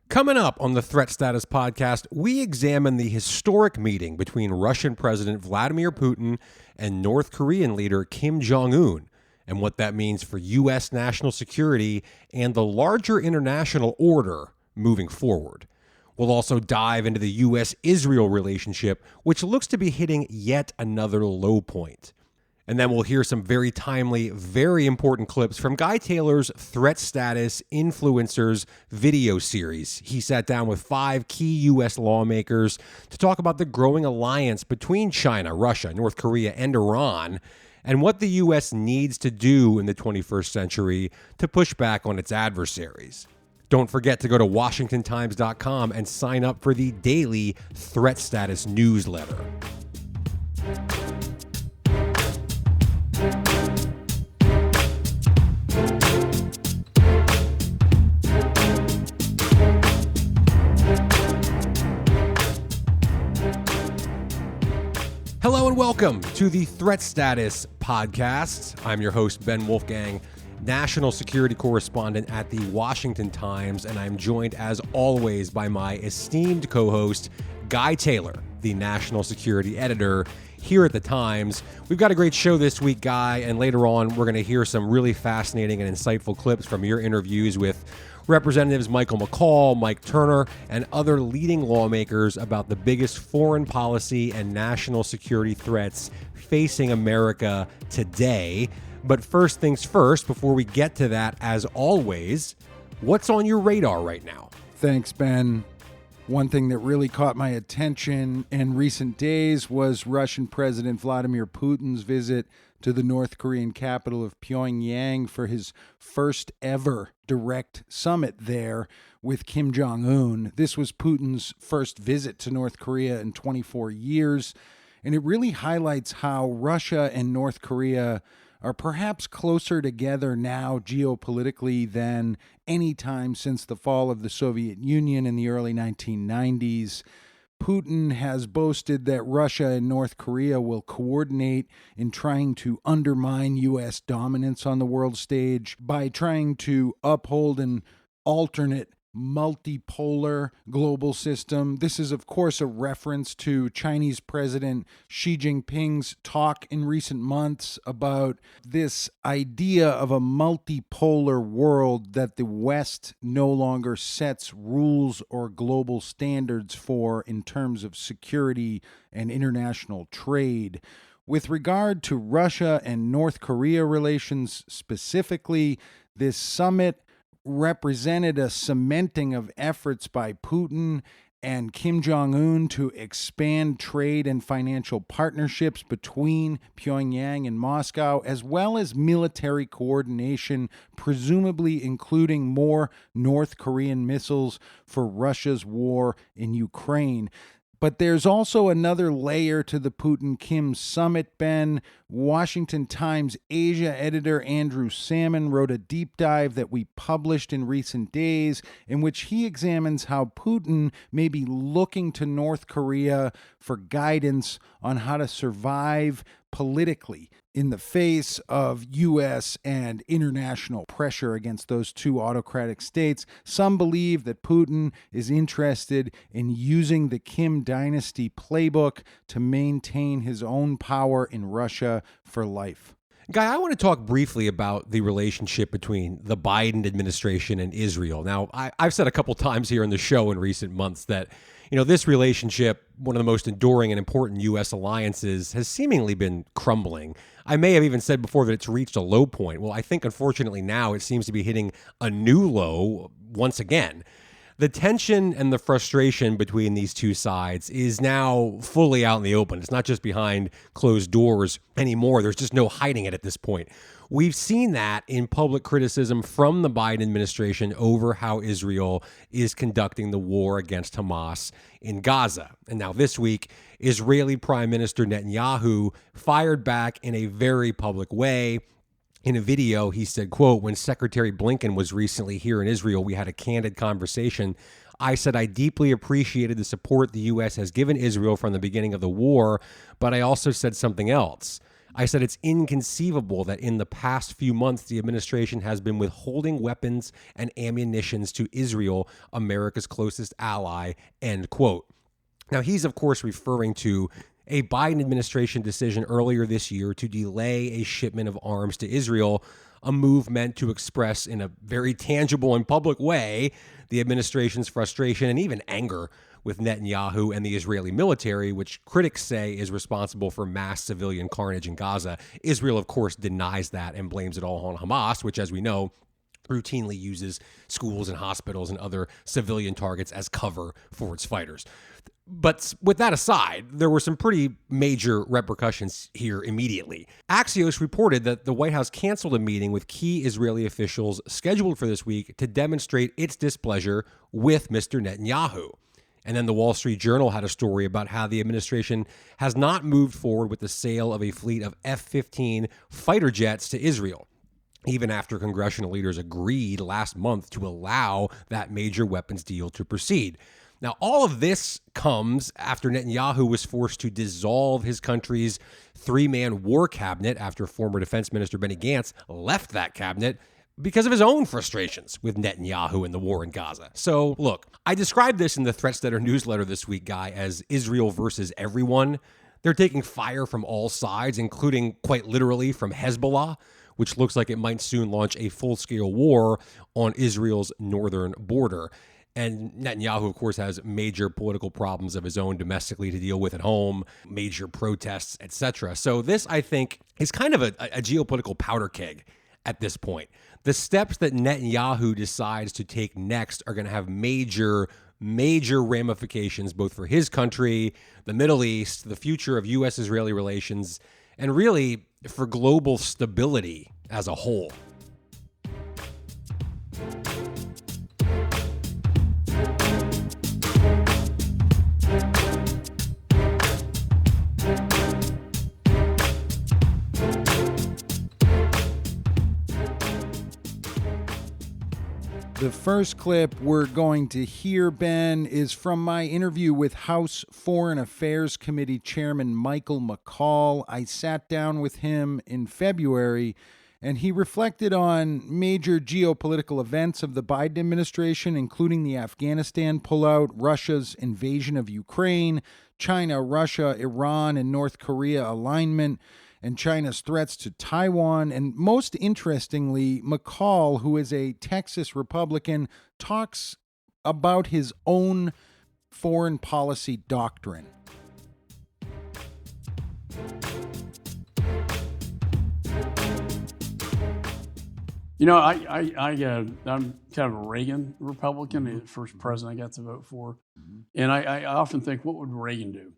Coming up on the Threat Status podcast, we examine the historic meeting between Russian President Vladimir Putin and North Korean leader Kim Jong-un, and what that means for U.S. national security and the larger international order moving forward. We'll also dive into the U.S.-Israel relationship, which looks to be hitting yet another low point. And then we'll hear some very timely, very important clips from Guy Taylor's Threat Status Influencers video series. He sat down with 5 key U.S. lawmakers to talk about the growing alliance between China, Russia, North Korea, and Iran, and what the U.S. needs to do in the 21st century to push back on its adversaries. Don't forget to go to WashingtonTimes.com and sign up for the daily Threat Status newsletter. Hello and welcome to the Threat Status podcast. I'm your host, Ben Wolfgang, national security correspondent at the Washington Times, and I'm joined as always by my esteemed co-host, Guy Taylor, the national security editor here at the Times. We've got a great show this week, Guy, and later on we're going to hear some really fascinating and insightful clips from your interviews with Representatives Michael McCaul, Mike Turner, and other leading lawmakers about the biggest foreign policy and national security threats facing America today. But first things first, before we get to that, as always, what's on your radar right now? Thanks, Ben. One thing that really caught my attention in recent days was Russian President Vladimir Putin's visit to the North Korean capital of Pyongyang for his first ever direct summit there with Kim Jong-un. This was Putin's first visit to North Korea in 24 years, and it really highlights how Russia and North Korea are perhaps closer together now geopolitically than any time since the fall of the Soviet Union in the early 1990s. Putin has boasted that Russia and North Korea will coordinate in trying to undermine U.S. dominance on the world stage by trying to uphold an alternate multipolar global system. This is, of course, a reference to Chinese President Xi Jinping's talk in recent months about this idea of a multipolar world that the West no longer sets rules or global standards for in terms of security and international trade. With regard to Russia and North Korea relations specifically, this summit represented a cementing of efforts by Putin and Kim Jong-un to expand trade and financial partnerships between Pyongyang and Moscow, as well as military coordination, presumably including more North Korean missiles for Russia's war in Ukraine. But there's also another layer to the Putin-Kim summit, Ben. Washington Times Asia editor Andrew Salmon wrote a deep dive that we published in recent days in which he examines how Putin may be looking to North Korea for guidance on how to survive politically in the face of U.S. and international pressure against those two autocratic states. Some believe that Putin is interested in using the Kim dynasty playbook to maintain his own power in Russia for life. Guy, I want to talk briefly about the relationship between the Biden administration and Israel. Now, I've said a couple times here in the show in recent months that, this relationship, one of the most enduring and important U.S. alliances, has seemingly been crumbling. I may have even said before that it's reached a low point. Well, I think, unfortunately, now it seems to be hitting a new low once again. The tension and the frustration between these two sides is now fully out in the open. It's not just behind closed doors anymore. There's just no hiding it at this point. We've seen that in public criticism from the Biden administration over how Israel is conducting the war against Hamas in Gaza. And now this week, Israeli Prime Minister Netanyahu fired back in a very public way. In a video, he said, quote, "When Secretary Blinken was recently here in Israel, we had a candid conversation. I said I deeply appreciated the support the U.S. has given Israel from the beginning of the war, but I also said something else. I said it's inconceivable that in the past few months, the administration has been withholding weapons and ammunitions to Israel, America's closest ally, end quote. Now, he's, of course, referring to a Biden administration decision earlier this year to delay a shipment of arms to Israel, a move meant to express in a very tangible and public way the administration's frustration and even anger with Netanyahu and the Israeli military, which critics say is responsible for mass civilian carnage in Gaza. Israel, of course, denies that and blames it all on Hamas, which, as we know, routinely uses schools and hospitals and other civilian targets as cover for its fighters. But with that aside, there were some pretty major repercussions here immediately. Axios reported that the White House canceled a meeting with key Israeli officials scheduled for this week to demonstrate its displeasure with Mr. Netanyahu. And then the Wall Street Journal had a story about how the administration has not moved forward with the sale of a fleet of F-15 fighter jets to Israel, even after congressional leaders agreed last month to allow that major weapons deal to proceed. Now, all of this comes after Netanyahu was forced to dissolve his country's three-man war cabinet after former Defense Minister Benny Gantz left that cabinet because of his own frustrations with Netanyahu and the war in Gaza. So, look, I described this in the Threatstetter newsletter this week, Guy, as Israel versus everyone. They're taking fire from all sides, including quite literally from Hezbollah, which looks like it might soon launch a full-scale war on Israel's northern border. And Netanyahu, of course, has major political problems of his own domestically to deal with at home, major protests, etc. So this, I think, is kind of a geopolitical powder keg at this point. The steps that Netanyahu decides to take next are going to have major ramifications both for his country, the Middle East, the future of U.S.-Israeli relations, and really for global stability as a whole. The first clip we're going to hear, Ben, is from my interview with House Foreign Affairs Committee Chairman Michael McCaul. I sat down with him in February, and he reflected on major geopolitical events of the Biden administration, including the Afghanistan pullout, Russia's invasion of Ukraine, China, Russia, Iran, and North Korea alignment, and China's threats to Taiwan. And most interestingly, McCaul, who is a Texas Republican, talks about his own foreign policy doctrine. You know, I'm kind of a Reagan Republican, the first president I got to vote for. And I often think, what would Reagan do?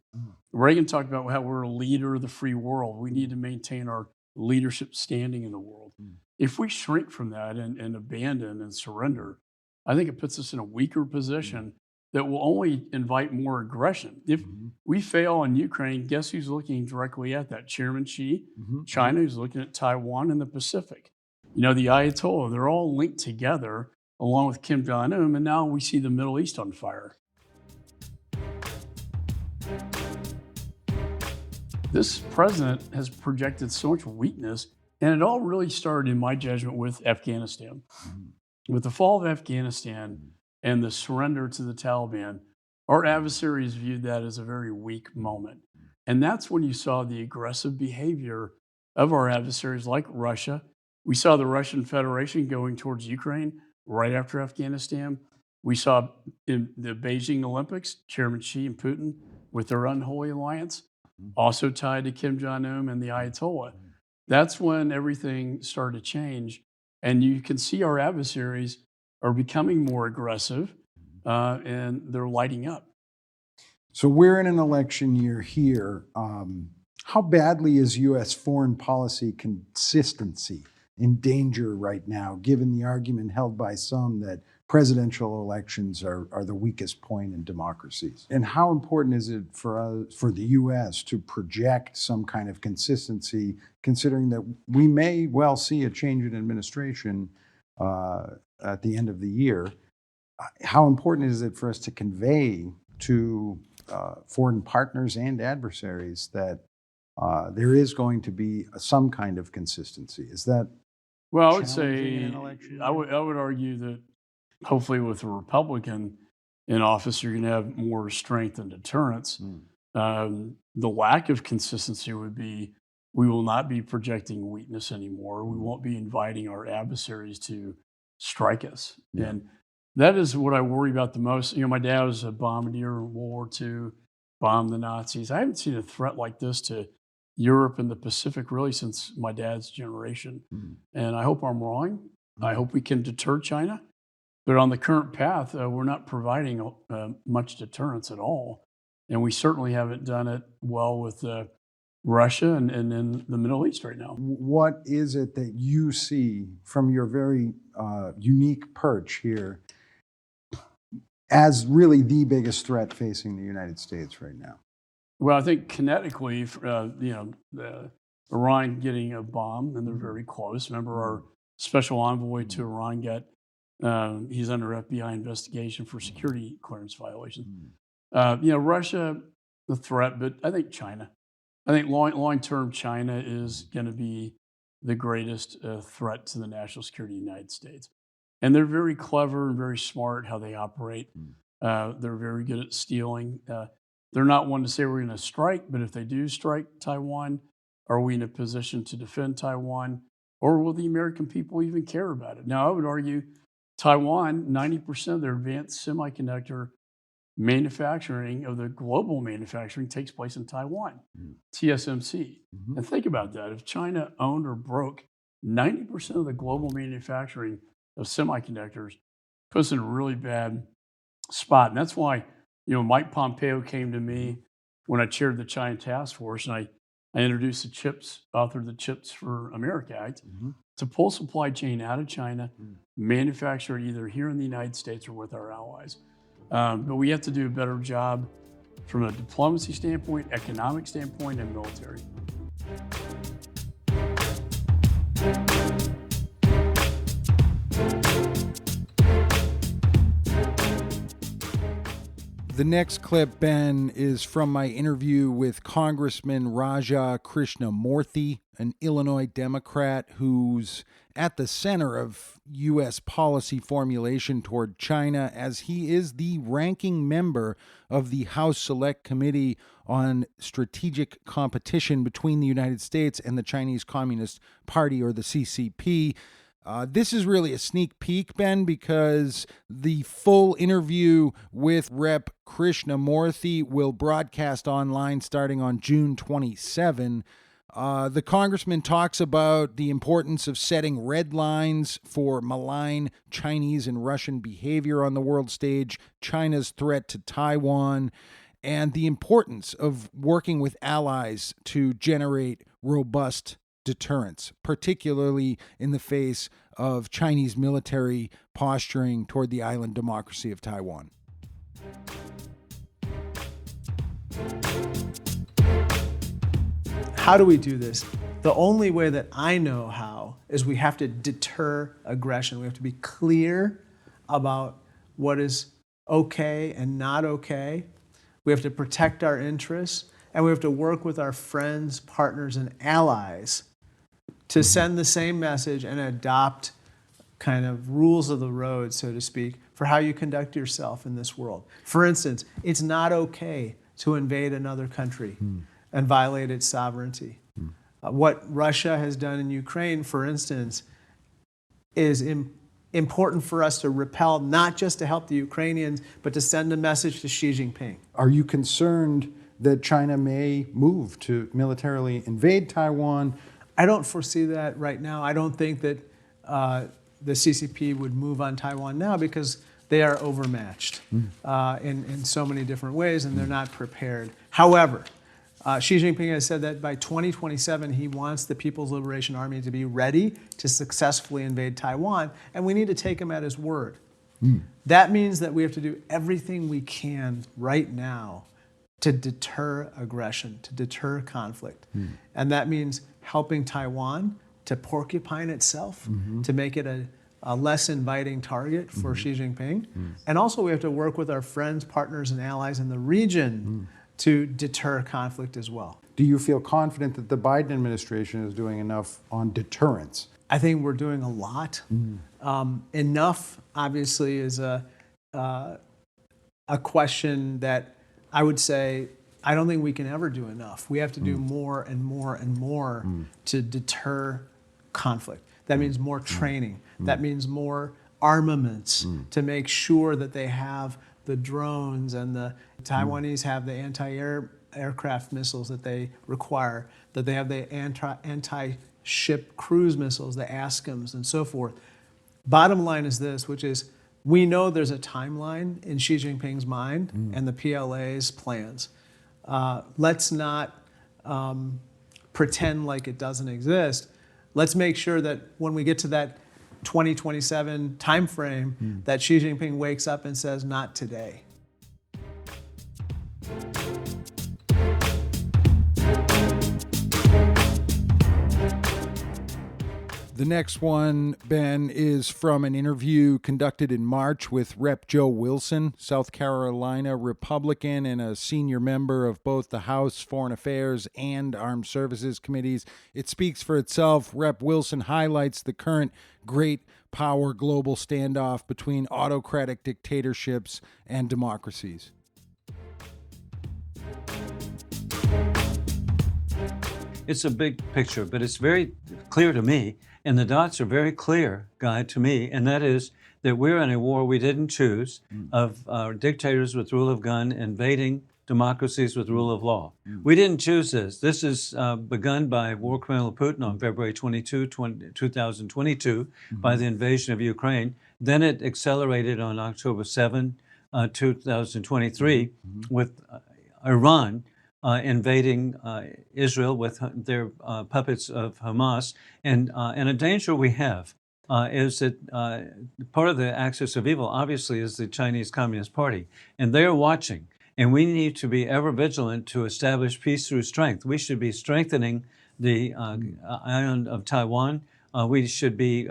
Reagan talked about how we're a leader of the free world. We need to maintain our leadership standing in the world. If we shrink from that and abandon and surrender, I think it puts us in a weaker position that will only invite more aggression. If we fail in Ukraine, guess who's looking directly at that? Chairman Xi, China, who's looking at Taiwan and the Pacific. You know, the Ayatollah, they're all linked together along with Kim Jong-un, and now we see the Middle East on fire. This president has projected so much weakness, and it all really started, in my judgment, with Afghanistan. With the fall of Afghanistan and the surrender to the Taliban, our adversaries viewed that as a very weak moment. And that's when you saw the aggressive behavior of our adversaries like Russia. We saw the Russian Federation going towards Ukraine right after Afghanistan. We saw in the Beijing Olympics, Chairman Xi and Putin with their unholy alliance, also tied to Kim Jong-un and the Ayatollah. That's when everything started to change. And you can see our adversaries are becoming more aggressive and they're lighting up. So we're in an election year here. How badly is U.S. foreign policy consistency in danger right now, given the argument held by some that presidential elections are the weakest point in democracies? And how important is it for the U.S. to project some kind of consistency, considering that we may well see a change in administration at the end of the year? How important is it for us to convey to foreign partners and adversaries that there is going to be some kind of consistency. Is that Well, I would challenging in say an election I would argue that hopefully with a Republican in office, you're going to have more strength and deterrence. The lack of consistency would be we will not be projecting weakness anymore. We won't be inviting our adversaries to strike us. Yeah. And that is what I worry about the most. You know, my dad was a bombardier in World War II, bombed the Nazis. I haven't seen a threat like this to Europe and the Pacific really since my dad's generation. And I hope I'm wrong. I hope we can deter China. But on the current path, we're not providing much deterrence at all. And we certainly haven't done it well with Russia and in the Middle East right now. What is it that you see from your very unique perch here as really the biggest threat facing the United States right now? Well, I think kinetically, Iran getting a bomb, and they're very close. Remember, our special envoy to Iran he's under FBI investigation for security clearance violations. Russia, the threat, but I think China. I think long-term China is going to be the greatest threat to the national security of the United States. And they're very clever and very smart how they operate. They're very good at stealing. They're not one to say we're going to strike, but if they do strike Taiwan, are we in a position to defend Taiwan? Or will the American people even care about it? Now, I would argue Taiwan, 90% of their advanced semiconductor manufacturing of the global manufacturing takes place in Taiwan, TSMC. And think about that. If China owned or broke 90% of the global manufacturing of semiconductors, puts in a really bad spot. And that's why, Mike Pompeo came to me when I chaired the China Task Force, and I introduced authored the Chips for America Act to pull supply chain out of China, manufacture it either here in the United States or with our allies. But we have to do a better job from a diplomacy standpoint, economic standpoint, and military. The next clip, Ben, is from my interview with Congressman Raja Krishnamurthy, an Illinois Democrat who's at the center of U.S. policy formulation toward China, as he is the ranking member of the House Select Committee on Strategic Competition between the United States and the Chinese Communist Party, or the CCP. This is really a sneak peek, Ben, because the full interview with Rep. Krishnamurthy will broadcast online starting on June 27. The congressman talks about the importance of setting red lines for malign Chinese and Russian behavior on the world stage, China's threat to Taiwan, and the importance of working with allies to generate robust deterrence, particularly in the face of Chinese military posturing toward the island democracy of Taiwan. How do we do this? The only way that I know how is we have to deter aggression. We have to be clear about what is okay and not okay. We have to protect our interests, and we have to work with our friends, partners, and allies to send the same message and adopt kind of rules of the road, so to speak, for how you conduct yourself in this world. For instance, it's not okay to invade another country and violate its sovereignty. What Russia has done in Ukraine, for instance, is important for us to repel, not just to help the Ukrainians, but to send a message to Xi Jinping. Are you concerned that China may move to militarily invade Taiwan? I don't foresee that right now. I don't think that the CCP would move on Taiwan now because they are overmatched in so many different ways, and they're not prepared. However, Xi Jinping has said that by 2027, he wants the People's Liberation Army to be ready to successfully invade Taiwan, and we need to take him at his word. That means that we have to do everything we can right now to deter aggression, to deter conflict. And that means helping Taiwan to porcupine itself, to make it a less inviting target for Xi Jinping. And also we have to work with our friends, partners, and allies in the region to deter conflict as well. Do you feel confident that the Biden administration is doing enough on deterrence? I think we're doing a lot. Enough, obviously, is a question that I would say I don't think we can ever do enough. We have to do more and more and more to deter conflict. That means more training. That means more armaments to make sure that they have the drones and the Taiwanese have the anti-aircraft missiles that they require, that they have the anti-ship cruise missiles, the ASCMs, and so forth. Bottom line is this, which is we know there's a timeline in Xi Jinping's mind and the PLA's plans. Let's not pretend like it doesn't exist. Let's make sure that when we get to that 2027 timeframe, that Xi Jinping wakes up and says, not today. The next one, Ben, is from an interview conducted in March with Rep. Joe Wilson, South Carolina Republican and a senior member of both the House Foreign Affairs and Armed Services Committees. It speaks for itself. Rep. Wilson highlights the current great power global standoff between autocratic dictatorships and democracies. It's a big picture, but it's very clear to me, and the dots are very clear, Guy, to me, and that is that we're in a war we didn't choose of dictators with rule of gun invading democracies with rule of law. We didn't choose this. This is begun by war criminal Putin on February 22, 2022 by the invasion of Ukraine. Then it accelerated on October 7, 2023 with Iran invading Israel with their puppets of Hamas. And a danger we have is that part of the axis of evil, obviously, is the Chinese Communist Party. And they're watching. And we need to be ever vigilant to establish peace through strength. We should be strengthening the island of Taiwan. We should be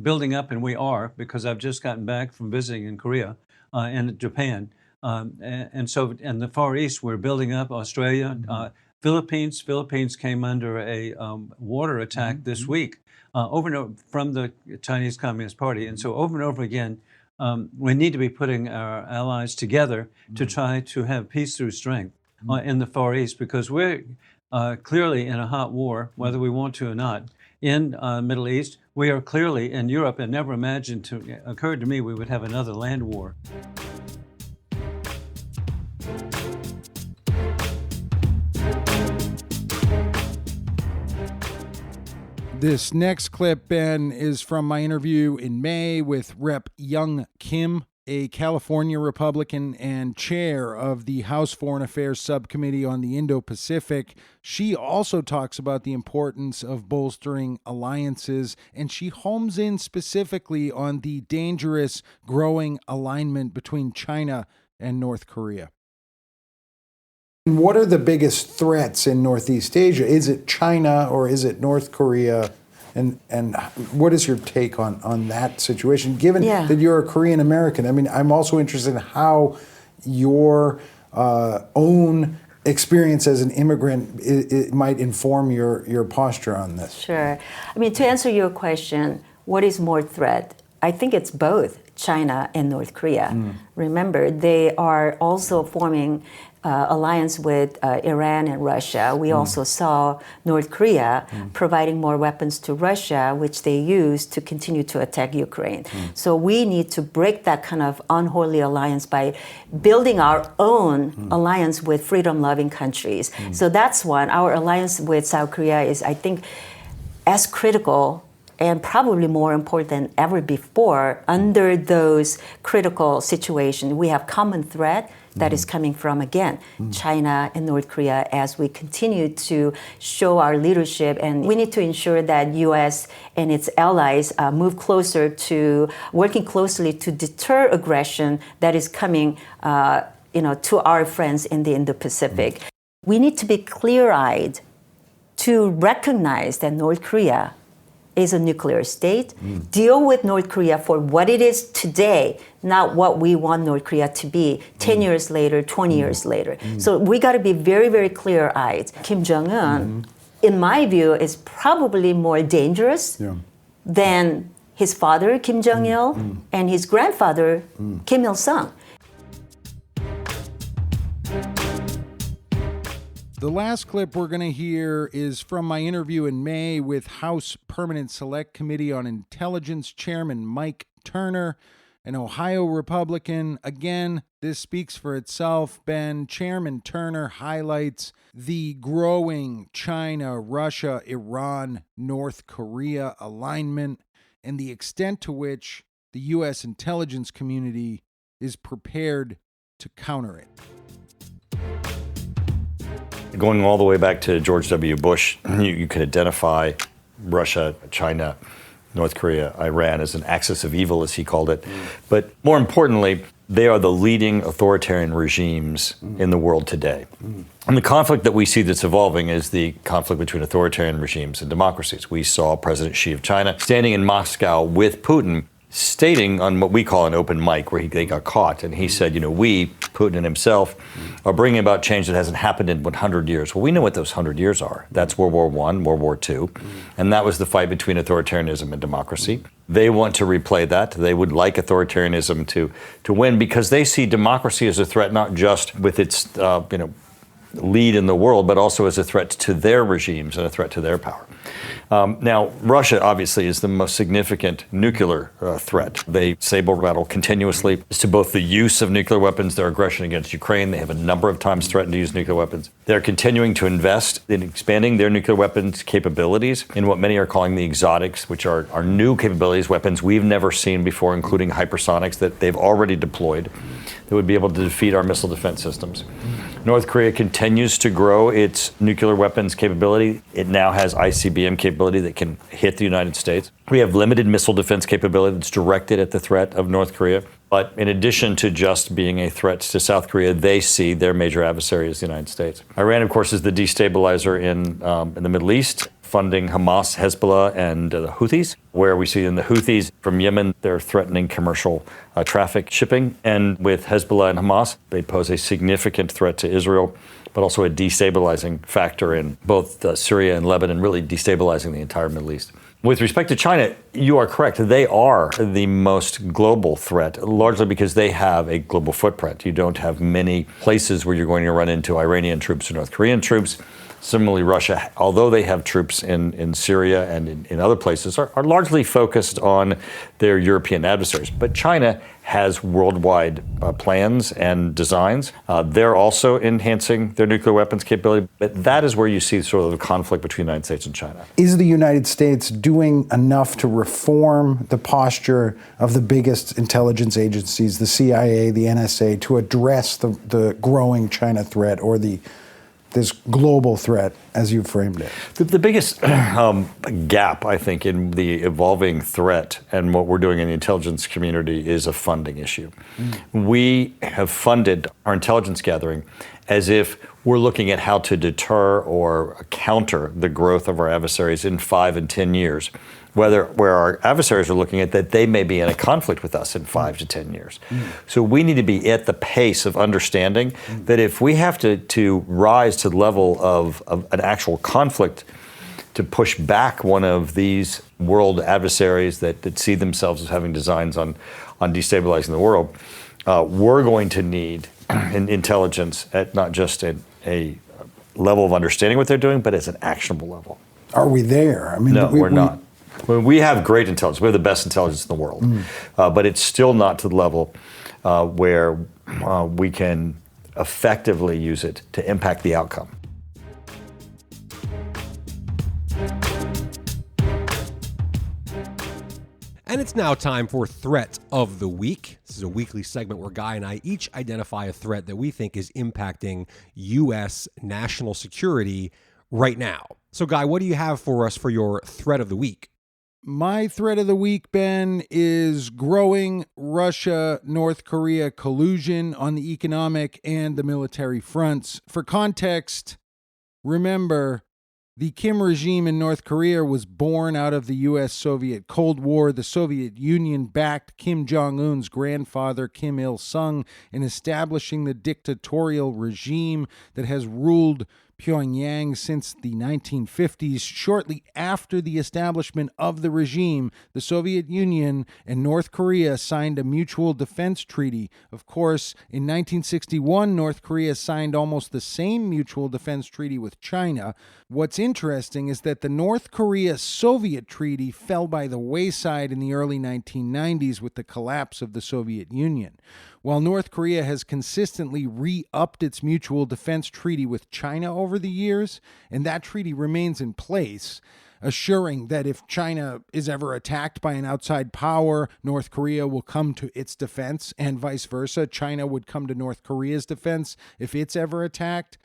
building up, and we are, because I've just gotten back from visiting in Korea and Japan. And so in the Far East, we're building up Australia, Philippines. Philippines came under a water attack this week over and over from the Chinese Communist Party. And so over and over again, we need to be putting our allies together to try to have peace through strength in the Far East, because we're clearly in a hot war, whether we want to or not. In the Middle East, we are clearly in Europe, and never imagined occurred to me we would have another land war. This next clip, Ben, is from my interview in May with Rep. Young Kim, a California Republican and chair of the House Foreign Affairs Subcommittee on the Indo-Pacific. She also talks about the importance of bolstering alliances, and she homes in specifically on the dangerous growing alignment between China and North Korea. What are the biggest threats in Northeast Asia? Is it China or is it North Korea? And what is your take on that situation, given that you're a Korean American? I mean, I'm also interested in how your own experience as an immigrant it might inform your posture on this. Sure. I mean, to answer your question, what is more threat? I think it's both China and North Korea. Remember, they are also forming alliance with Iran and Russia. We also saw North Korea providing more weapons to Russia, which they use to continue to attack Ukraine. So we need to break that kind of unholy alliance by building our own alliance with freedom-loving countries. So that's one. Our alliance with South Korea is, I think, as critical and probably more important than ever before under those critical situations. We have common threat that is coming from, again, China and North Korea as we continue to show our leadership. And we need to ensure that U.S. and its allies move closer to working closely to deter aggression that is coming to our friends in the Indo-Pacific. We need to be clear-eyed to recognize that North Korea is a nuclear state. Deal with North Korea for what it is today, not what we want North Korea to be 10 years later, 20 years later. So we got to be very, very clear-eyed. Kim Jong-un, in my view, is probably more dangerous than his father, Kim Jong-il, and his grandfather, Kim Il-sung. The last clip we're going to hear is from my interview in May with House Permanent Select Committee on Intelligence Chairman Mike Turner, an Ohio Republican. Again, this speaks for itself, Ben. Chairman Turner highlights the growing China, Russia, Iran, North Korea alignment and the extent to which the U.S. intelligence community is prepared to counter it. Going all the way back to George W. Bush, you could identify Russia, China, North Korea, Iran as an axis of evil, as he called it. But more importantly, they are the leading authoritarian regimes in the world today. And the conflict that we see that's evolving is the conflict between authoritarian regimes and democracies. We saw President Xi of China standing in Moscow with Putin, stating on what we call an open mic, where they got caught, and he said, we, Putin and himself, are bringing about change that hasn't happened in 100 years. Well, we know what those 100 years are. That's World War I, World War II, and that was the fight between authoritarianism and democracy. They want to replay that. They would like authoritarianism to win, because they see democracy as a threat, not just with its lead in the world, but also as a threat to their regimes and a threat to their power. Now, Russia obviously is the most significant nuclear threat. They saber rattle continuously as to both the use of nuclear weapons, their aggression against Ukraine. They have a number of times threatened to use nuclear weapons. They're continuing to invest in expanding their nuclear weapons capabilities in what many are calling the exotics, which are new capabilities, weapons we've never seen before, including hypersonics that they've already deployed that would be able to defeat our missile defense systems. North Korea continues to grow its nuclear weapons capability. It now has ICBM capability that can hit the United States. We have limited missile defense capability that's directed at the threat of North Korea. But in addition to just being a threat to South Korea, they see their major adversary as the United States. Iran, of course, is the destabilizer in the Middle East, funding Hamas, Hezbollah, and the Houthis, where we see in the Houthis from Yemen, they're threatening commercial traffic shipping. And with Hezbollah and Hamas, they pose a significant threat to Israel, but also a destabilizing factor in both Syria and Lebanon, really destabilizing the entire Middle East. With respect to China, you are correct. They are the most global threat, largely because they have a global footprint. You don't have many places where you're going to run into Iranian troops or North Korean troops. Similarly, Russia, although they have troops in Syria and in other places, are largely focused on their European adversaries. But China has worldwide plans and designs. They're also enhancing their nuclear weapons capability. But that is where you see sort of the conflict between the United States and China. Is the United States doing enough to reform the posture of the biggest intelligence agencies, the CIA, the NSA, to address the growing China threat or this global threat, as you framed it? The biggest gap, I think, in the evolving threat and what we're doing in the intelligence community is a funding issue. We have funded our intelligence gathering as if we're looking at how to deter or counter the growth of our adversaries in 5 and 10 years, where our adversaries are looking at that they may be in a conflict with us in 5 to 10 years. So we need to be at the pace of understanding that if we have to rise to the level of an actual conflict to push back one of these world adversaries that see themselves as having designs on destabilizing the world, we're going to need intelligence at not just a level of understanding what they're doing, but as an actionable level. Are we there? I mean, no, we're not. We have great intelligence. We have the best intelligence in the world. But it's still not to the level where we can effectively use it to impact the outcome. And it's now time for Threat of the Week. This is a weekly segment where Guy and I each identify a threat that we think is impacting U.S. national security right now. So, Guy, what do you have for us for your Threat of the Week? My threat of the week, Ben, is growing Russia-North Korea collusion on the economic and the military fronts. For context, remember, The Kim regime in North Korea was born out of the U.S.-Soviet Cold War. The Soviet Union backed Kim Jong-un's grandfather, Kim Il-sung, in establishing the dictatorial regime that has ruled Pyongyang since the 1950s. Shortly after the establishment of the regime, the Soviet Union and North Korea signed a mutual defense treaty. Of course, in 1961, North Korea signed almost the same mutual defense treaty with China. What's interesting is that the North Korea-Soviet treaty fell by the wayside in the early 1990s with the collapse of the Soviet Union. While North Korea has consistently re-upped its mutual defense treaty with China over the years, and that treaty remains in place, assuring that if China is ever attacked by an outside power, North Korea will come to its defense, and vice versa. China would come to North Korea's defense if it's ever attacked.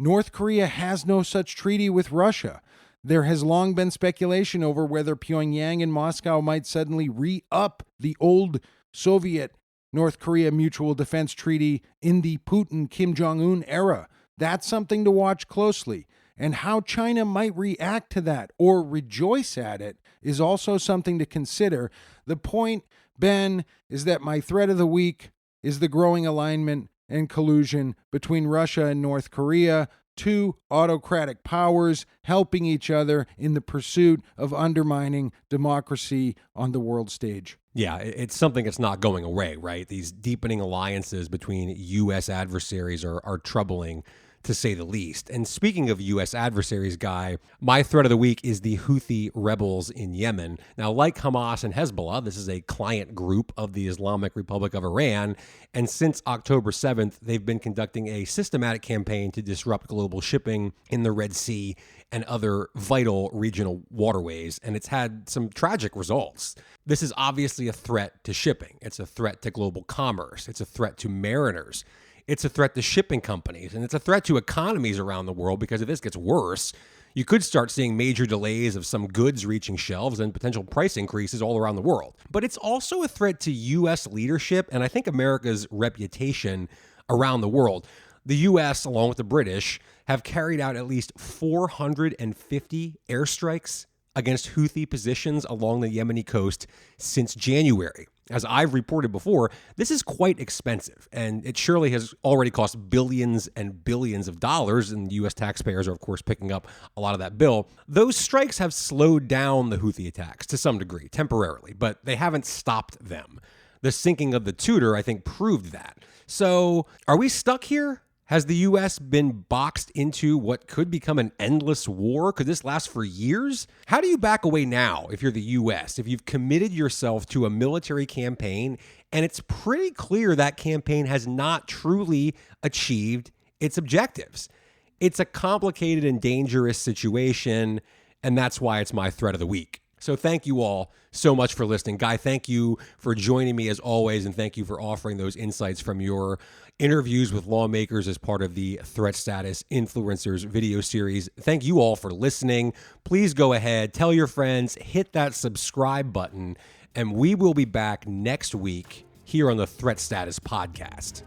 North Korea has no such treaty with Russia. There has long been speculation over whether Pyongyang and Moscow might suddenly re-up the old Soviet North Korea Mutual Defense Treaty in the Putin-Kim Jong-un era. That's something to watch closely. And how China might react to that or rejoice at it is also something to consider. The point, Ben, is that my thread of the week is the growing alignment and collusion between Russia and North Korea, two autocratic powers helping each other in the pursuit of undermining democracy on the world stage. Yeah, it's something that's not going away, right? These deepening alliances between U.S. adversaries are troubling, to say the least. And speaking of U.S. adversaries, Guy, my threat of the week is the Houthi rebels in Yemen. Now, like Hamas and Hezbollah, this is a client group of the Islamic Republic of Iran. And since October 7th, they've been conducting a systematic campaign to disrupt global shipping in the Red Sea and other vital regional waterways. And it's had some tragic results. This is obviously a threat to shipping. It's a threat to global commerce. It's a threat to mariners. It's a threat to shipping companies, and it's a threat to economies around the world, because if this gets worse, you could start seeing major delays of some goods reaching shelves and potential price increases all around the world. But it's also a threat to U.S. leadership and I think America's reputation around the world. The U.S., along with the British, have carried out at least 450 airstrikes against Houthi positions along the Yemeni coast since January. As I've reported before, this is quite expensive, and it surely has already cost billions and billions of dollars, and U.S. taxpayers are, of course, picking up a lot of that bill. Those strikes have slowed down the Houthi attacks to some degree, temporarily, but they haven't stopped them. The sinking of the Tudor, I think, proved that. So, are we stuck here? Has the U.S. been boxed into what could become an endless war? Could this last for years? How do you back away now if you're the U.S., if you've committed yourself to a military campaign and it's pretty clear that campaign has not truly achieved its objectives? It's a complicated and dangerous situation, and that's why it's my threat of the week. So thank you all so much for listening. Guy, thank you for joining me as always, and thank you for offering those insights from your interviews with lawmakers as part of the Threat Status Influencers video series. Thank you all for listening. Please go ahead, tell your friends, hit that subscribe button, and we will be back next week here on the Threat Status Podcast.